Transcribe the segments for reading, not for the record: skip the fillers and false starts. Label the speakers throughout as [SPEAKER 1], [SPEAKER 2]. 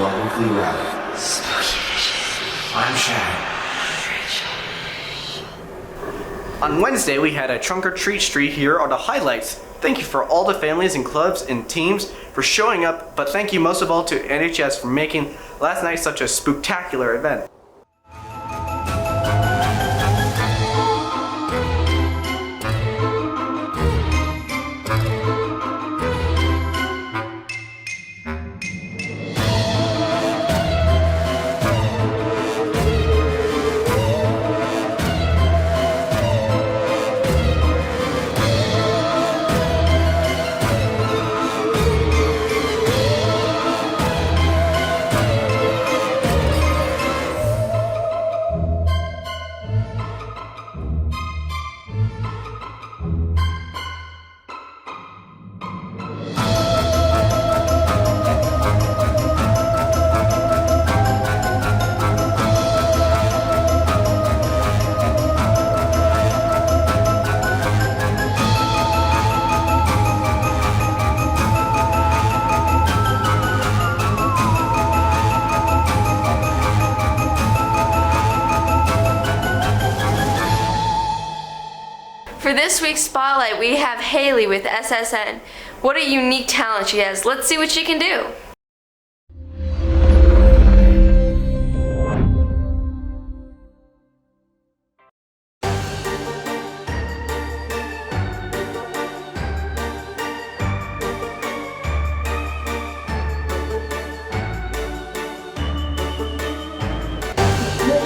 [SPEAKER 1] Football Weekly Wrap. I'm Shad.
[SPEAKER 2] On Wednesday, we had a trunk or treat street. Here are the highlights. Thank you for all the families and clubs and teams for showing up, but thank you most of all to NHS for making last night such a spectacular event.
[SPEAKER 3] For this week's Spotlight, we have Haley with SSN. What a unique talent she has. Let's see what she can do.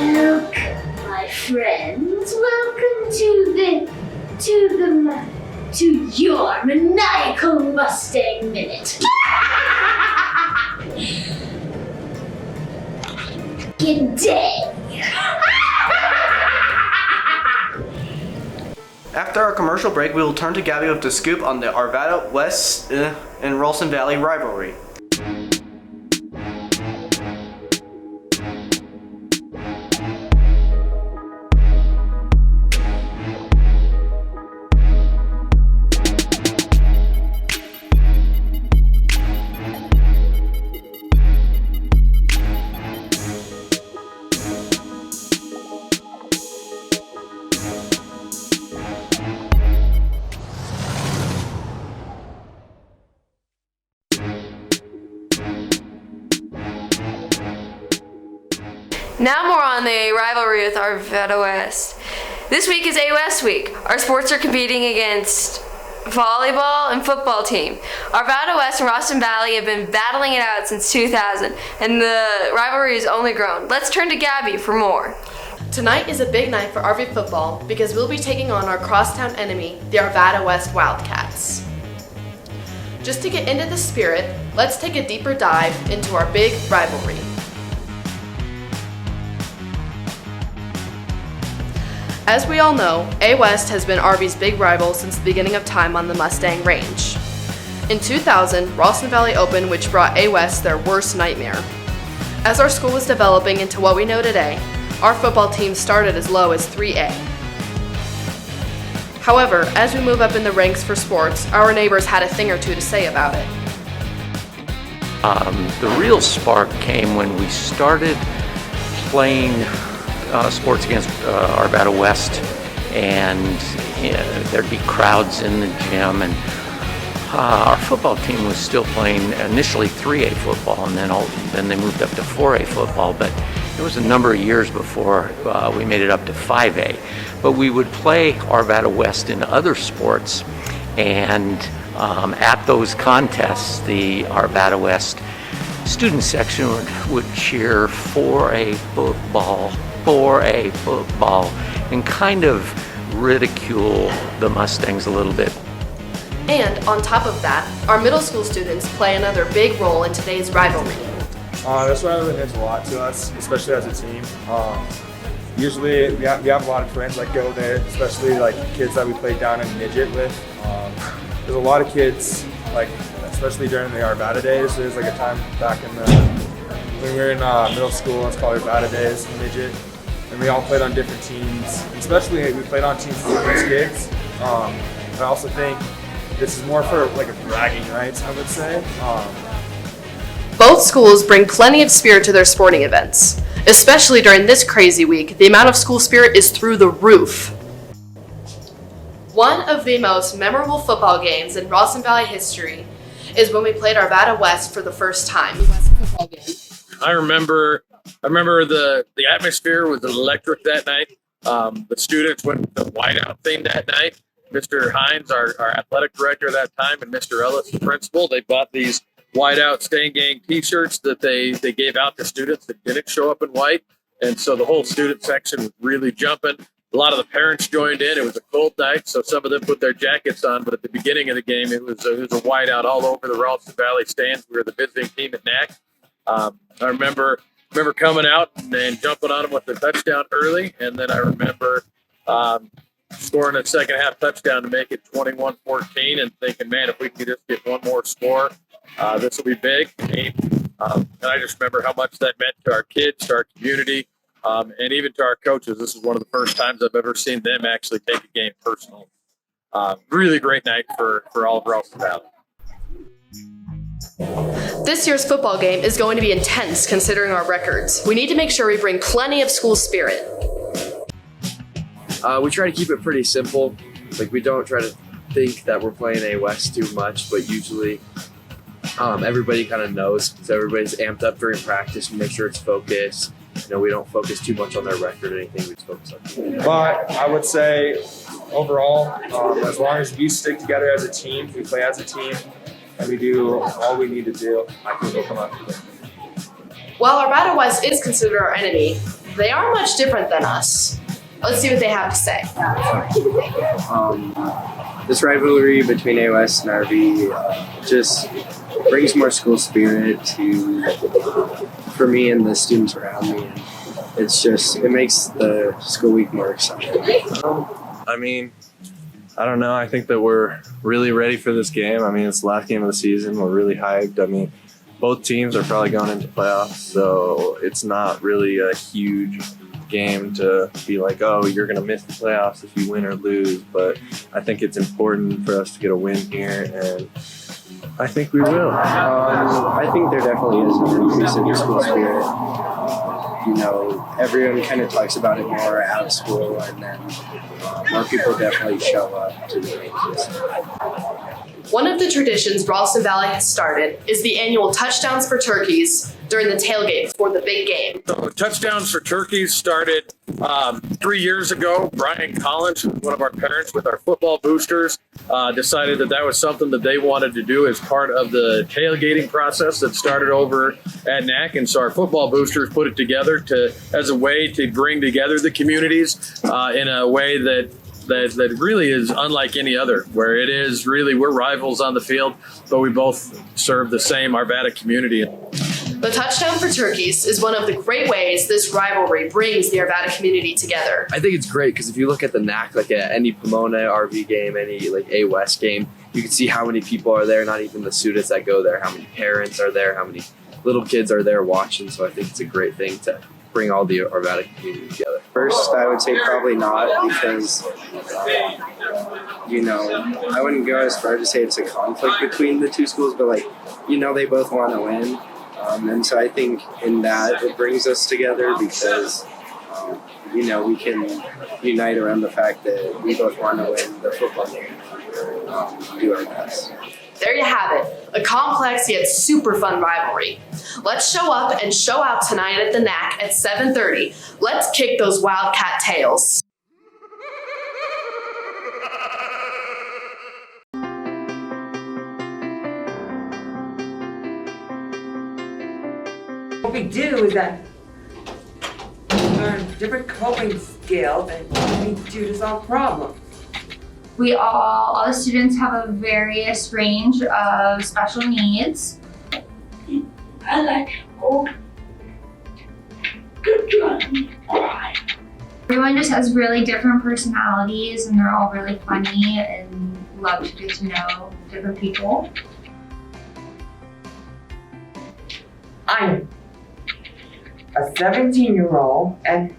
[SPEAKER 4] Welcome, my friends. Welcome to your maniacal Mustang Minute. Good day.
[SPEAKER 2] After our commercial break, we will turn to Gabby with the scoop on the Arvada West and Rolston Valley rivalry.
[SPEAKER 3] Now more on the rivalry with Arvada West. This week is AOS week. Our sports are competing against volleyball and football team. Arvada West and Rolston Valley have been battling it out since 2000, and the rivalry has only grown. Let's turn to Gabby for more.
[SPEAKER 5] Tonight is a big night for RV football because we'll be taking on our crosstown enemy, the Arvada West Wildcats. Just to get into the spirit, let's take a deeper dive into our big rivalry. As we all know, A West has been RV's big rival since the beginning of time on the Mustang Range. In 2000, Rolston Valley opened, which brought A West their worst nightmare. As our school was developing into what we know today, our football team started as low as 3A. However, as we move up in the ranks for sports, our neighbors had a thing or two to say about it.
[SPEAKER 6] The real spark came when we started playing sports against Arvada West, and there'd be crowds in the gym, and our football team was still playing initially 3A football, and then they moved up to 4A football, but it was a number of years before we made it up to 5A. But we would play Arvada West in other sports, and at those contests, the Arvada West student section would cheer 4A football, 4A football, and kind of ridicule the Mustangs a little bit.
[SPEAKER 5] And on top of that, our middle school students play another big role in today's rivalry.
[SPEAKER 7] This rivalry means a lot to us, especially as a team. Usually we have a lot of friends that go there, especially like kids that we played down in midget with. There's a lot of kids, like especially during the Arvada days. There's like a time back in when we were in middle school, it's called Arvada days, midget. And we all played on different teams, and especially we played on teams with these kids. I also think this is more for like a bragging rights, I would say.
[SPEAKER 5] Both schools bring plenty of spirit to their sporting events. Especially during this crazy week, the amount of school spirit is through the roof. One of the most memorable football games in Ralston Valley history is when we played Arvada West for the first time.
[SPEAKER 8] I remember the atmosphere was electric that night. The students went with the whiteout theme that night. Mr. Hines, our athletic director at that time, and Mr. Ellis, the principal, they bought these whiteout Stain Gang t-shirts that they gave out to students that didn't show up in white. And so the whole student section was really jumping. A lot of the parents joined in. It was a cold night, so some of them put their jackets on. But at the beginning of the game, it was a whiteout all over the Ralston Valley stands. We were the visiting team at NAC. I remember coming out and jumping on them with the touchdown early, and then I remember scoring a second half touchdown to make it 21-14, and thinking, man, if we could just get one more score, this will be big. And I just remember how much that meant to our kids, to our community, and even to our coaches. This is one of the first times I've ever seen them actually take a game personal. Really great night for all of Ralston Valley.
[SPEAKER 5] This year's football game is going to be intense considering our records. We need to make sure we bring plenty of school spirit.
[SPEAKER 9] We try to keep it pretty simple. Like, we don't try to think that we're playing A West too much, but usually everybody kind of knows. So everybody's amped up during practice. We make sure it's focused. We don't focus too much on their record or anything. We just focus on.
[SPEAKER 7] But I would say overall, as long as we stick together as a team, we play as a team, and we do all we need to do, I think we'll come out with it.
[SPEAKER 5] While Arvada West is considered our enemy, they are much different than us. Let's see what they have to say.
[SPEAKER 10] This rivalry between AOS and RV just brings more school spirit for me and the students around me. And it makes the school week more exciting.
[SPEAKER 11] I don't know. I think that we're really ready for this game. It's the last game of the season. We're really hyped. Both teams are probably going into playoffs, so it's not really a huge game to be like, oh, you're going to miss the playoffs if you win or lose. But I think it's important for us to get a win here, and I think we will.
[SPEAKER 10] I think there definitely is an increase in the school spirit. Everyone kind of talks about it more out of school, and then more people definitely show up to the games.
[SPEAKER 5] One of the traditions Ralston Valley has started is the annual Touchdowns for Turkeys during the tailgate before the big game.
[SPEAKER 8] So Touchdowns for Turkeys started 3 years ago. Brian Collins, one of our parents with our football boosters, decided that was something that they wanted to do as part of the tailgating process that started over at NAC. And so our football boosters put it together as a way to bring together the communities in a way that really is unlike any other, where it is really, we're rivals on the field, but we both serve the same Arvada community.
[SPEAKER 5] The Touchdown for Turkeys is one of the great ways this rivalry brings the Arvada community together.
[SPEAKER 9] I think it's great because if you look at the NAC, like at any Pomona RV game, any like A West game, you can see how many people are there, not even the students that go there, how many parents are there, how many little kids are there watching. So I think it's a great thing to bring all the Arvada community together.
[SPEAKER 10] First, I would say probably not, because, I wouldn't go as far to say it's a conflict between the two schools, but they both want to win. And so I think in that it brings us together because, we can unite around the fact that we both want to win the football game and do our best.
[SPEAKER 5] There you have it, a complex yet super fun rivalry. Let's show up and show out tonight at the NAC at 7:30. Let's kick those Wildcat tails.
[SPEAKER 12] What we do is that we learn different coping skills and what we do to solve problems.
[SPEAKER 13] All the students have a various range of special needs.
[SPEAKER 4] I like good job.
[SPEAKER 13] Everyone just has really different personalities, and they're all really funny and love to get to know different people.
[SPEAKER 12] I'm a 17-year-old and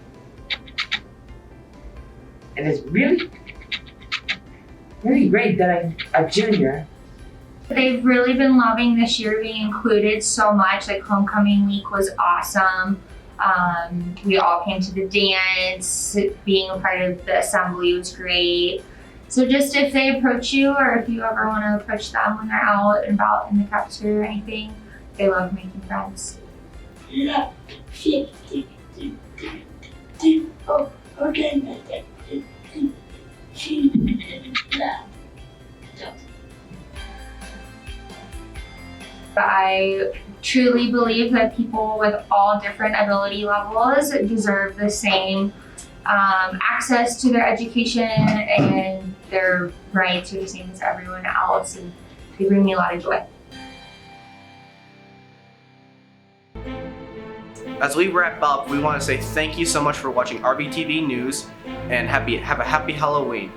[SPEAKER 12] it's really great that I'm a junior
[SPEAKER 13] They've really been loving this year being included so much. Like homecoming week was awesome. We all came to the dance. Being a part of the assembly was great. So just if they approach you, or if you ever want to approach them when they're out and about in the cafeteria or anything, they love making friends.
[SPEAKER 4] Yeah.
[SPEAKER 13] I truly believe that people with all different ability levels deserve the same access to their education, and their rights are the same as everyone else, and they bring me a lot of joy.
[SPEAKER 2] As we wrap up, we want to say thank you so much for watching RVTV News, and have a happy Halloween.